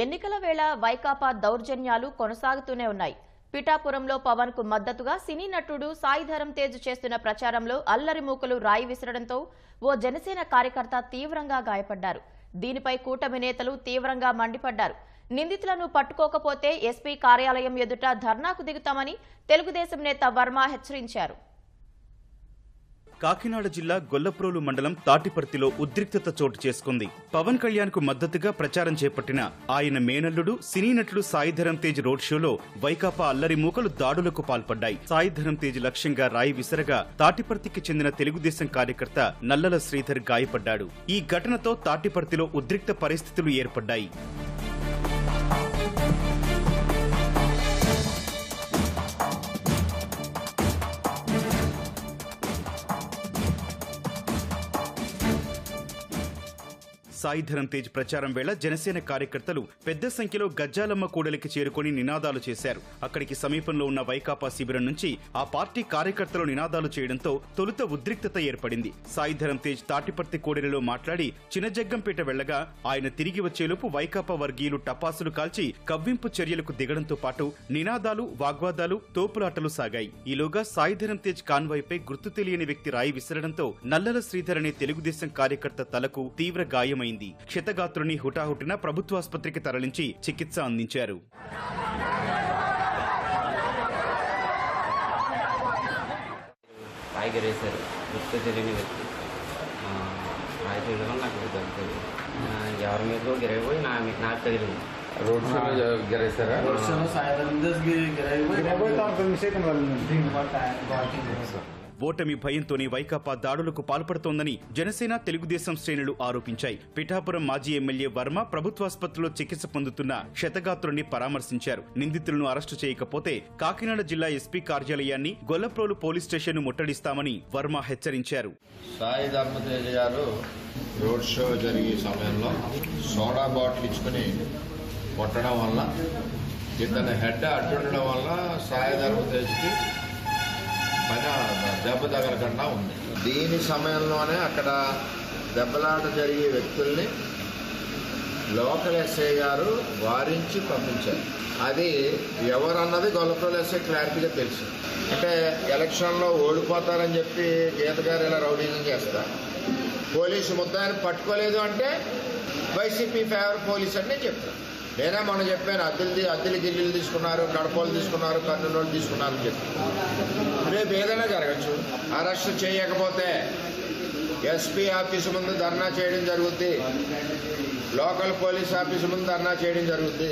ఎన్నికల వేళ వైకాపా దౌర్జన్యాలు కొనసాగుతూనే ఉన్నాయి. పిఠాపురంలో పవన్ కు మద్దతుగా సినీ నటుడు సాయిధరం తేజ్ చేస్తున్న ప్రచారంలో అల్లరి మూకలు రాయి విసరడంతో ఓ జనసేన కార్యకర్త తీవ్రంగా గాయపడ్డారు. దీనిపై కూటమి నేతలు తీవ్రంగా మండిపడ్డారు. నిందితులను పట్టుకోకపోతే ఎస్పీ కార్యాలయం ఎదుట ధర్నాకు దిగుతామని తెలుగుదేశం నేత వర్మ హెచ్చరించారు. కాకినాడ జిల్లా గొల్లప్రోలు మండలం తాటిపర్తిలో ఉద్రిక్తత చోటు చేసుకుంది. పవన్ కళ్యాణ్ కు మద్దతుగా ప్రచారం చేపట్టిన ఆయన మేనల్లుడు సినీ నటుడు సాయిధరం తేజ్ రోడ్ షోలో వైకాపా అల్లరి మూకలు దాడులకు పాల్పడ్డాయి. సాయిధరం తేజ్ లక్ష్యంగా రాయి విసరగా తాటిపర్తికి చెందిన తెలుగుదేశం కార్యకర్త నల్లల శ్రీధర్ గాయపడ్డాడు. ఈ ఘటనతో తాటిపర్తిలో ఉద్రిక్త పరిస్థితులు ఏర్పడ్డాయి. సాయిధరం తేజ్ ప్రచారం వేళ జనసేన కార్యకర్తలు పెద్ద సంఖ్యలో గజ్జాలమ్మ కూడలికి చేరుకుని నినాదాలు చేశారు. అక్కడికి సమీపంలో ఉన్న వైకాపా శిబిరం నుంచి ఆ పార్టీ కార్యకర్తలు నినాదాలు చేయడంతో తొలుత ఉద్రిక్తత ఏర్పడింది. సాయిధరం తేజ్ తాటిపర్తి కూడలిలో మాట్లాడి చినజగ్గంపేట వెళ్లగా ఆయన తిరిగి వచ్చేలోపు వైకాపా వర్గీయులు టపాసులు కాల్చి కవ్వింపు చర్యలకు దిగడంతో పాటు నినాదాలు, వాగ్వాదాలు, తోపులాటలు సాగాయి. ఈలోగా సాయిధరం తేజ్ కాన్వాయ్పై గుర్తు తెలియని వ్యక్తి రాయి విసరడంతో నల్లల శ్రీధర్ అనే తెలుగుదేశం కార్యకర్త తలకు తీవ్ర గాయమైంది. క్షతగాత్రుని హుటాహుటిన ప్రభుత్వాసుపత్రికి తరలించి చికిత్స అందించారు. ఎవరి మీద గిరైపోయి నాకు తగిలింది. రోడ్ షోలో గిరేసారా? రోడ్ షోలో సాయంత్రం ఓటమి భయంతోనే వైకాపా దాడులకు పాల్పడుతోందని జనసేన తెలుగుదేశం శ్రేణులు ఆరోపించాయి. పిఠాపురం మాజీ ఎమ్మెల్యే వర్మ ప్రభుత్వాసుపత్రిలో చికిత్స పొందుతున్న క్షతగాత్రుని పరామర్శించారు. నిందితులను అరెస్టు చేయకపోతే కాకినాడ జిల్లా ఎస్పీ కార్యాలయాన్ని, గొల్లప్రోలు పోలీస్ స్టేషన్ ను ముట్టడిస్తామని వర్మ హెచ్చరించారు. సాయి ధర్మతేజ్ గారు రోడ్ షో జరిగే సమయంలో సోడా బాటిల్ ఇచ్చుకుని కొట్టడం వల్ల, ఇతని హెడ్ అడ్డుండడం వల్ల సాయి ధర్మతేజ్కి దెబ్బ తగలకుండా ఉంది. దీని సమయంలోనే అక్కడ దెబ్బలాట జరిగే వ్యక్తుల్ని లోకల్ ఎస్ఐ గారు వారించి పంపించారు. అది ఎవరన్నది గొల్లప్రోలు ఎస్ఐ క్లారిటీగా తెలుసు. అంటే ఎలక్షన్లో ఓడిపోతారని చెప్పి గీత గారు ఇలా రౌడీజం చేస్తారు. పోలీసు ముద్దాయిని పట్టుకోలేదు అంటే వైసీపీ ఫేవర్ పోలీస్ అని నేను చెప్తాను. నేనే మొన్న చెప్పాను, అద్దెలు గిల్లులు తీసుకున్నారు, కడపలు తీసుకున్నారు, కర్నూలు తీసుకున్నారు అని చెప్పి. రేపు ఏదైనా జరగచ్చు. అరెస్ట్ చేయకపోతే ఎస్పీ ఆఫీసు ముందు ధర్నా చేయడం జరుగుద్ది, లోకల్ పోలీస్ ఆఫీసు ముందు ధర్నా చేయడం జరుగుద్ది.